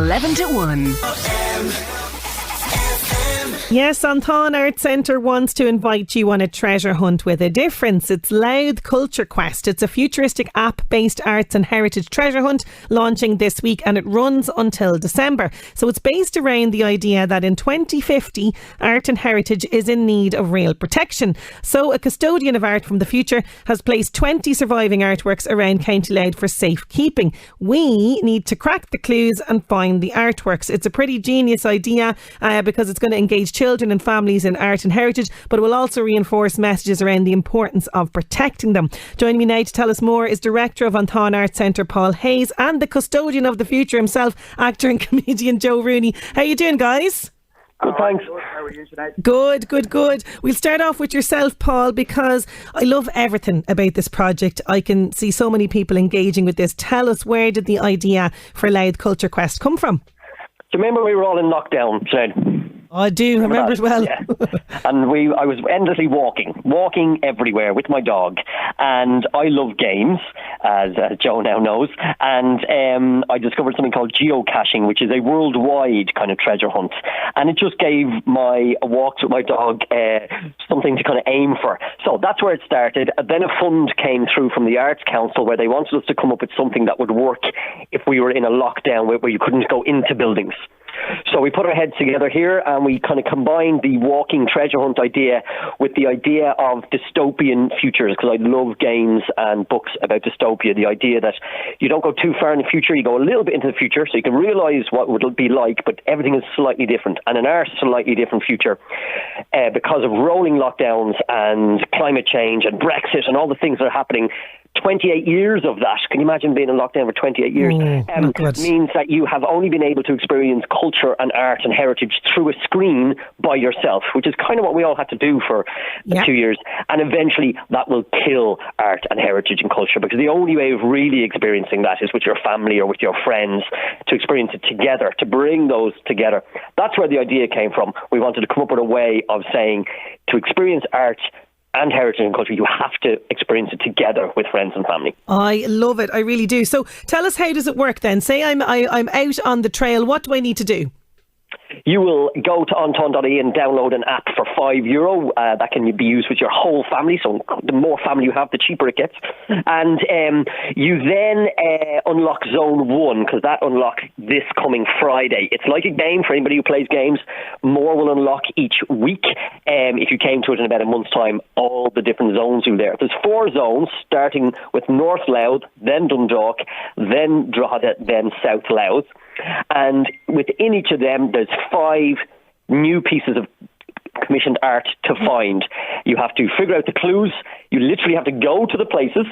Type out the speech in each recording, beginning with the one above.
11 to 1. Yes, Táin Art Centre wants to invite you on a treasure hunt with a difference. It's Louth Culture Quest. It's a futuristic app-based arts and heritage treasure hunt launching this week, and it runs until December. So it's based around the idea that in 2050, art and heritage is in need of real protection. So a custodian of art from the future has placed 20 surviving artworks around County Louth for safekeeping. We need to crack the clues and find the artworks. It's a pretty genius idea because it's going to engage children and families in art and heritage, but it will also reinforce messages around the importance of protecting them. Joining me now to tell us more is Director of Táin Art Centre, Paul Hayes, and the custodian of the future himself, actor and comedian Joe Rooney. How are you doing, guys? Good, thanks. How are you tonight? Good. We'll start off with yourself, Paul, because I love everything about this project. I can see so many people engaging with this. Tell us, where did the idea for Louth Culture Quest come from? Do you remember we were all in lockdown, Sinead? I do remember it well. Yeah. And I was endlessly walking everywhere with my dog, and I love games, as Joe now knows, and I discovered something called geocaching, which is a worldwide kind of treasure hunt, and it just gave my walks with my dog something to kind of aim for. So that's where it started. Then a fund came through from the Arts Council where they wanted us to come up with something that would work if we were in a lockdown where you couldn't go into buildings. So we put our heads together here and we kind of combined the walking treasure hunt idea with the idea of dystopian futures, because I love games and books about dystopia. The idea that you don't go too far in the future, you go a little bit into the future so you can realise what it would be like, but everything is slightly different. And in our slightly different future, because of rolling lockdowns and climate change and Brexit and all the things that are happening, 28 years of that, can you imagine being in lockdown for 28 years, means that you have only been able to experience culture and art and heritage through a screen by yourself, which is kind of what we all had to do for 2 years. And eventually that will kill art and heritage and culture, because the only way of really experiencing that is with your family or with your friends, to experience it together, to bring those together. That's where the idea came from. We wanted to come up with a way of saying, to experience art and heritage and culture, you have to experience it together with friends and family. I love it, I really do. So tell us, how does it work then? Say I'm out on the trail, what do I need to do? You will go to ontáin.ie and download an app for €5. That can be used with your whole family, so the more family you have, the cheaper it gets. And you then unlock Zone 1, because that unlocks this coming Friday. It's like a game for anybody who plays games. More will unlock each week. If you came to it in about a month's time, all the different zones are there. There's 4 zones, starting with North Louth, then Dundalk, then Drogheda, then South Louth. And within each of them, there's 5 new pieces of commissioned art to find. You have to figure out the clues. You literally have to go to the places.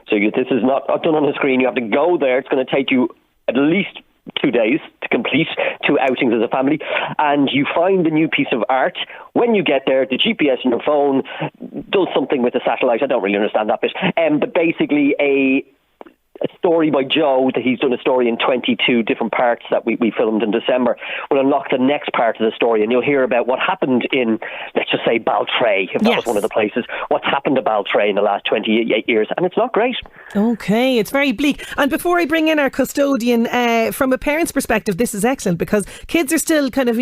So this is not done on the screen. You have to go there. It's going to take you at least 2 days to complete 2 outings as a family. And you find the new piece of art. When you get there, the GPS in your phone does something with the satellite. I don't really understand that bit. But basically a story by Joe, that he's done a story in 22 different parts that we filmed in December, will unlock the next part of the story, and you'll hear about what happened in, let's just say, Baltray, if that was one of the places. What's happened to Baltray in the last 28 years, and it's not great. Okay, it's very bleak. And before I bring in our custodian, from a parent's perspective, this is excellent, because kids are still kind of,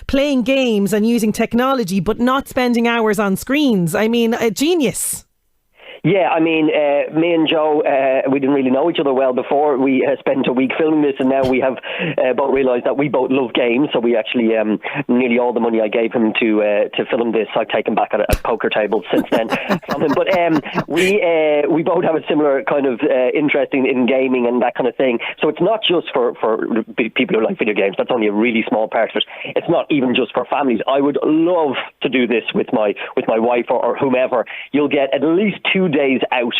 playing games and using technology, but not spending hours on screens. I mean, a genius. Yeah, I mean, me and Joe, we didn't really know each other well before. We spent a week filming this, and now we have both realised that we both love games. So we actually, nearly all the money I gave him to film this, I've taken back at a poker table since then from him. But we both have a similar kind of interest in gaming and that kind of thing. So it's not just for people who like video games. That's only a really small part of it. It's not even just for families. I would love to do this with my wife or whomever. You'll get at least 2 days out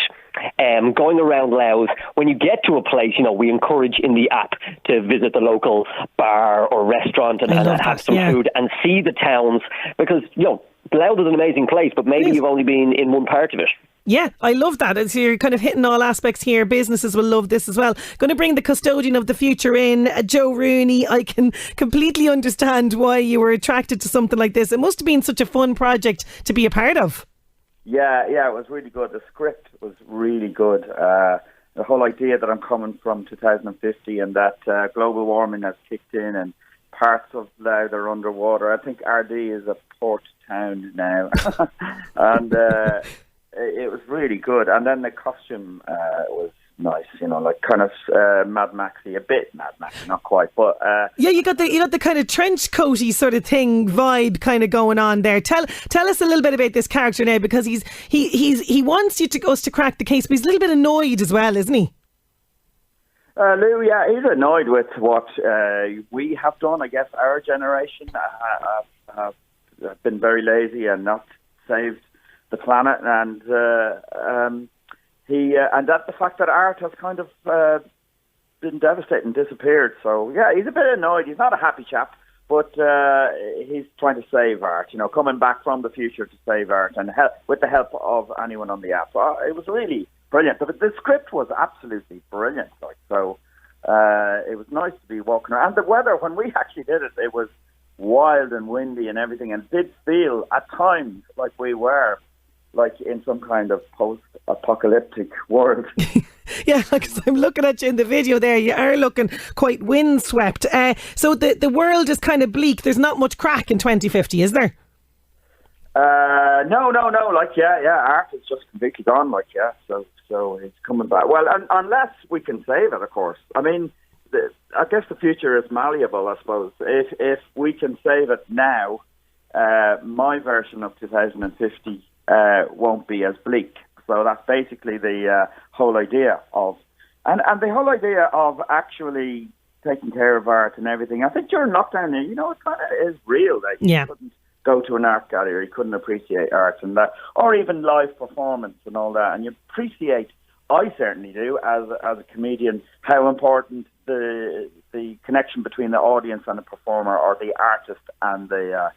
going around Louth. When you get to a place, we encourage in the app to visit the local bar or restaurant and have some food and see the towns, because Louth is an amazing place, but maybe you've only been in one part of it. Yeah, I love that. It's, you're kind of hitting all aspects here. Businesses will love this as well. Going to bring the custodian of the future in, Joe Rooney. I can completely understand why you were attracted to something like this. It must have been such a fun project to be a part of. Yeah, it was really good. The script was really good. the whole idea that I'm coming from 2050 and that global warming has kicked in and parts of Louth are underwater. I think RD is a port town now. And it was really good. And then the costume was nice, like kind of Mad Maxy, a bit Mad Maxy, not quite, but yeah, you got the kind of trench coaty sort of thing vibe kind of going on there. Tell us a little bit about this character now, because he wants us to crack the case, but he's a little bit annoyed as well, isn't he? Lou, yeah, he's annoyed with what we have done. I guess our generation have been very lazy and not saved the planet, and and that the fact that art has kind of been devastated and disappeared. So yeah, he's a bit annoyed. He's not a happy chap, but he's trying to save art. Coming back from the future to save art, and with the help of anyone on the app. It was really brilliant. The script was absolutely brilliant. So it was nice to be walking around. And the weather, when we actually did it, it was wild and windy and everything, and it did feel at times like we were like in some kind of post-apocalyptic world. Yeah, because I'm looking at you in the video there, you are looking quite windswept. So the world is kind of bleak. There's not much crack in 2050, is there? No. Art is just completely gone. So it's coming back. Well, unless we can save it, of course. I mean, I guess the future is malleable. I suppose if we can save it now, my version of 2050 won't be as bleak. So that's basically the whole idea of, and the whole idea of actually taking care of art and everything. I think during lockdown, it kind of is real. Like, you couldn't go to an art gallery, you couldn't appreciate art and that, or even live performance and all that. And you appreciate, I certainly do, as a comedian, how important the connection between the audience and the performer, or the artist and the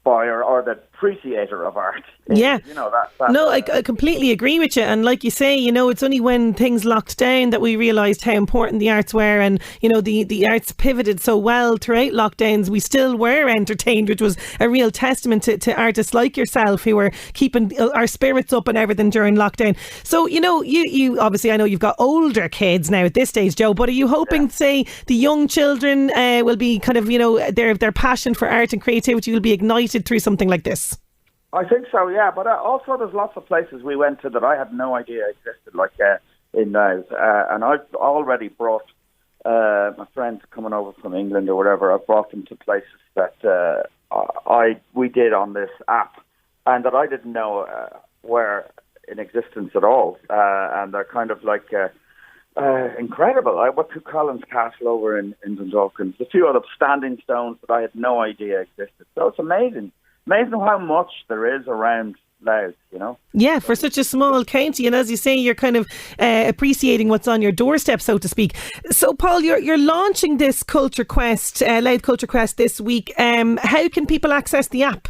buyer or the appreciator of art. Yeah. I completely agree with you. And like you say, it's only when things locked down that we realised how important the arts were. And, the arts pivoted so well throughout lockdowns. We still were entertained, which was a real testament to artists like yourself who were keeping our spirits up and everything during lockdown. So, you obviously, I know you've got older kids now at this stage, Joe, but are you hoping, say, the young children will be kind of, their passion for art and creativity will be ignited through something like this? I think so, yeah. But also there's lots of places we went to that I had no idea existed, like in Louth. And I've already brought my friends coming over from England or whatever. I've brought them to places that we did on this app, and that I didn't know were in existence at all. And they're kind of like incredible. I went to Collins Castle over in Dundalk, and a few other standing stones that I had no idea existed. So it's amazing how much there is around Louth, Yeah, for such a small county, and as you say, you're kind of appreciating what's on your doorstep, so to speak. So, Paul, you're launching this Culture Quest, Louth Culture Quest this week. How can people access the app?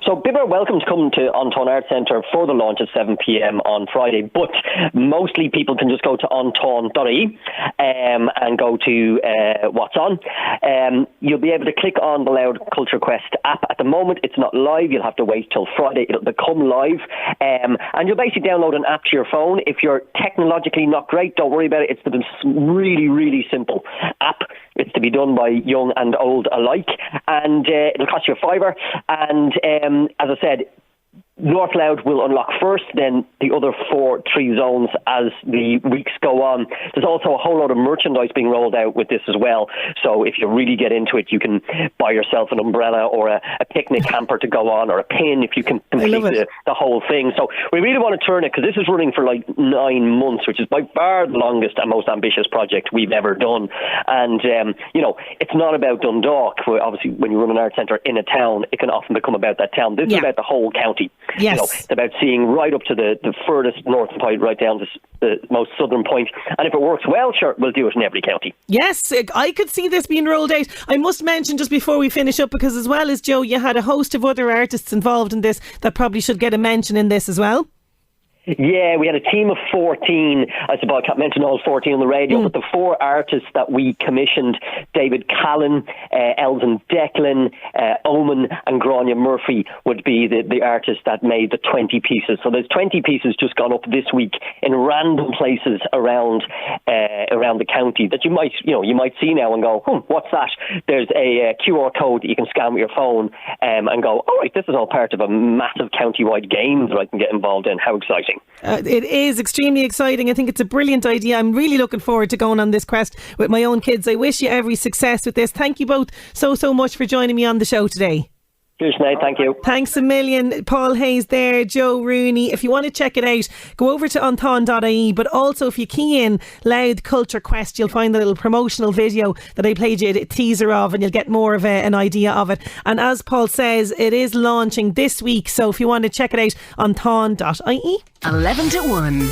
So people are welcome to come to Táin Arts Centre for the launch at 7 p.m. on Friday, but mostly people can just go to ontáin.ie and go to what's on. You'll be able to click on the Louth Culture Quest app. At the moment, it's not live. You'll have to wait till Friday. It'll become live. And you'll basically download an app to your phone. If you're technologically not great, don't worry about it. It's the really, really simple app. It's to be done by young and old alike, and it'll cost you £5. And as I said, North Louth will unlock first, then the other 3 zones as the weeks go on. There's also a whole lot of merchandise being rolled out with this as well. So if you really get into it, you can buy yourself an umbrella or a picnic hamper to go on, or a pin if you can complete the whole thing. So we really want to turn it, because this is running for like 9 months, which is by far the longest and most ambitious project we've ever done. And, it's not about Dundalk. Obviously, when you run an art centre in a town, it can often become about that town. This is about the whole county. Yes. It's about seeing right up to the furthest northern point, right down to the most southern point. And if it works well, sure, we'll do it in every county. Yes, I could see this being rolled out. I must mention just before we finish up, because as well as Joe, you had a host of other artists involved in this that probably should get a mention in this as well. Yeah, we had a team of 14. I suppose I can't mention all 14 on the radio, but the 4 artists that we commissioned, David Callan, Elton Declan, Omen and Grania Murphy would be the artists that made the 20 pieces. So there's 20 pieces just gone up this week in random places around the county that you might see now and go, what's that? There's a QR code that you can scan with your phone and go, all right, this is all part of a massive county-wide game that I can get involved in. How exciting. It is extremely exciting. I think it's a brilliant idea. I'm really looking forward to going on this quest with my own kids. I wish you every success with this. Thank you both so much for joining me on the show today. Cheers, Sinead. Thank you. Thanks a million. Paul Hayes there, Joe Rooney. If you want to check it out, go over to anton.ie. But also, if you key in Louth Culture Quest, you'll find the little promotional video that I played you a teaser of, and you'll get more of an idea of it. And as Paul says, it is launching this week. So if you want to check it out, anton.ie. 11 to 1.